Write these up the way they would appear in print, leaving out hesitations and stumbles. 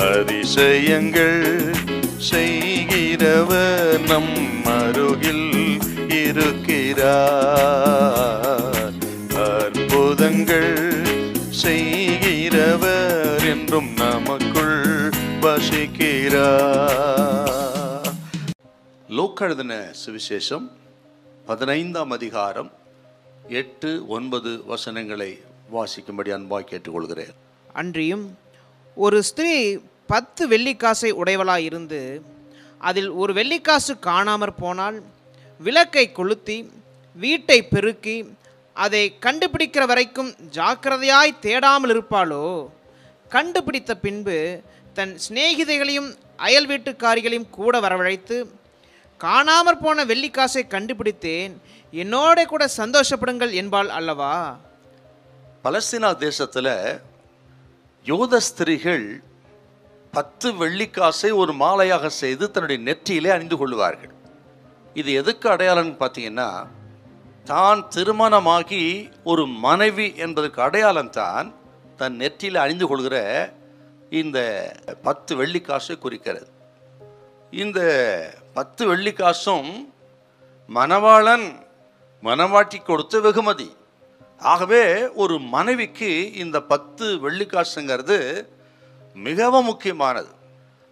அதிசயங்கள் செய்கிறவர் நம் அருகில் இருக்கிறார். அற்புதங்கள் செய்கிறவர் என்றும் நமக்குள் வசிக்கிறார். லூக்கா எழுதின சுவிசேஷம் 15ஆம் அதிகாரம் 8-9 வசனங்களை வாசிக்கும்படி அன்பாய் கேட்டுக்கொள்கிறேன். அன்றியும் ஒரு ஸ்திரீ 10 வெள்ளிக்காசை உடையவளாய் இருந்து அதில் ஒரு வெள்ளிக்காசு காணாமற் போனால் விளக்கை கொளுத்தி வீட்டை பெருக்கி அதை கண்டுபிடிக்கிற வரைக்கும் ஜாக்கிரதையாய் தேடாமல் இருப்பாளோ? கண்டுபிடித்த பின்பு தன் சிநேகிதைகளையும் அயல் வீட்டுக்காரிகளையும் கூட வரவழைத்து, காணாமற் போன வெள்ளிக்காசை கண்டுபிடித்தேன், என்னோட கூட சந்தோஷப்படுங்கள் என்பாள் அல்லவா? பலஸ்தீனா தேசத்தில் யூத ஸ்திரீகள் 10 வெள்ளிக்காசை ஒரு மாலையாக செய்து தன்னுடைய நெற்றியிலே அணிந்து கொள்வார்கள். இது எதுக்கு அடையாளம்னு பார்த்தீங்கன்னா, தான் திருமணமாகி ஒரு மனைவி என்பதற்கு அடையாளம் தான் தன் நெற்றியில் அணிந்து கொள்கிற இந்த 10 வெள்ளிக்காசை குறிக்கிறது. இந்த 10 வெள்ளிக்காசும் மணவாளன் மணவாட்டி கொடுத்த வெகுமதி. ஆகவே ஒரு மனைவிக்கு இந்த 10 வெள்ளிக்காசுங்கிறது மிகவும் முக்கியமானது.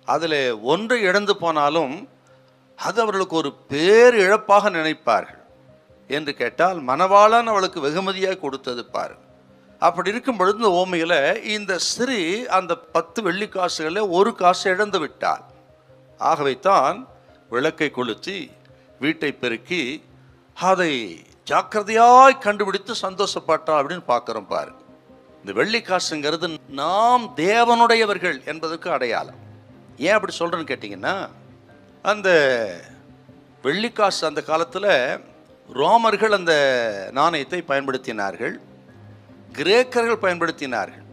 அதில் ஒன்று இழந்து போனாலும் அது அவர்களுக்கு ஒரு பேர் இழப்பாக நினைப்பார்கள். என்று கேட்டால் மணவாளன் அவளுக்கு வெகுமதியாக கொடுத்தது பாரு. அப்படி இருக்கும் பொழுது இந்த ஓமையில் இந்த ஸ்திரீ அந்த 10 வெள்ளிக்காசுகளில் ஒரு காசை இழந்து விட்டாள். ஆகவே தான் விளக்கை கொளுத்தி வீட்டை பெருக்கி அதை ஜாக்கிரதையாய் கண்டுபிடித்து சந்தோஷப்பட்டாள் அப்படின்னு பார்க்குறோம் பாரு. இந்த வெள்ளிக்காசுங்கிறது நாம் தேவனுடையவர்கள் என்பதற்கு அடையாளம். ஏன் அப்படி சொல்கிறேன்னு கேட்டிங்கன்னா, அந்த வெள்ளிக்காசு அந்த காலத்தில் ரோமர்கள் அந்த நாணயத்தை பயன்படுத்தினார்கள், கிரேக்கர்கள் பயன்படுத்தினார்கள்.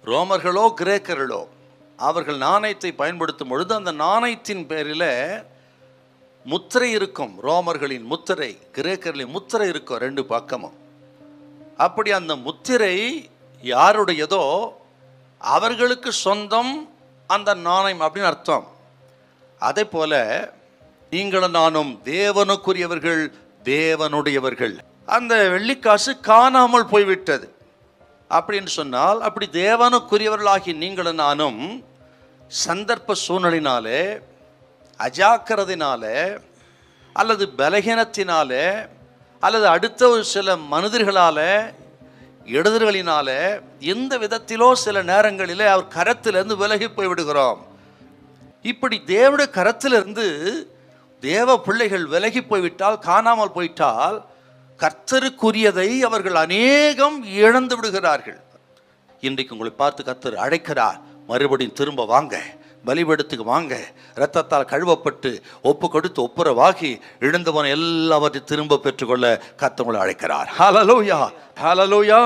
ரோமர்களோ கிரேக்கர்களோ அவர்கள் நாணயத்தை பயன்படுத்தும் பொழுது அந்த நாணயத்தின் பேரில் முத்திரை இருக்கும். ரோமர்களின் முத்திரை, கிரேக்கர்களின் முத்திரை இருக்கும் 2 பக்கமும். அப்படி அந்த முத்திரை யாருடையதோ அவர்களுக்கு சொந்தம் அந்த நாணயம் அப்படின்னு அர்த்தம். அதே போல நீங்களும் நானும் தேவனுக்குரியவர்கள், தேவனுடையவர்கள். அந்த வெள்ளிக்காசு காணாமல் போய்விட்டது அப்படின்னு சொன்னால், அப்படி தேவனுக்குரியவர்களாகி நீங்களும் நானும் சந்தர்ப்ப சூழ்நிலையினாலே, அஜாக்கிரதையினாலே, அல்லது பலகீனத்தினாலே, அல்லது அடுத்த ஒரு சில மனிதர்களால, இடதுகளினால, எந்த விதத்திலோ சில நேரங்களிலே அவர் கரத்திலிருந்து விலகி போய்விடுகிறோம். இப்படி தேவனுடைய கரத்திலிருந்து தேவ பிள்ளைகள் விலகி போய்விட்டால், காணாமல் போயிட்டால், கர்த்தருக்குரியதை அவர்கள் அநேகம் இழந்து விடுகிறார்கள். இன்றைக்கு உங்களை பார்த்து கர்த்தர் அழைக்கிறார், மறுபடியும் திரும்ப வாங்க, பலிபீடத்துக்கு வாங்க, இரத்தத்தால் கழுவப்பட்டு ஒப்பு கொடுத்து ஒப்புரவாகி இழந்து போன எல்லாவற்றையும் திரும்ப பெற்றுக்கொள்ள கர்த்தர் உங்களை அழைக்கிறார். ஹல்லேலூயா, ஹல்லேலூயா.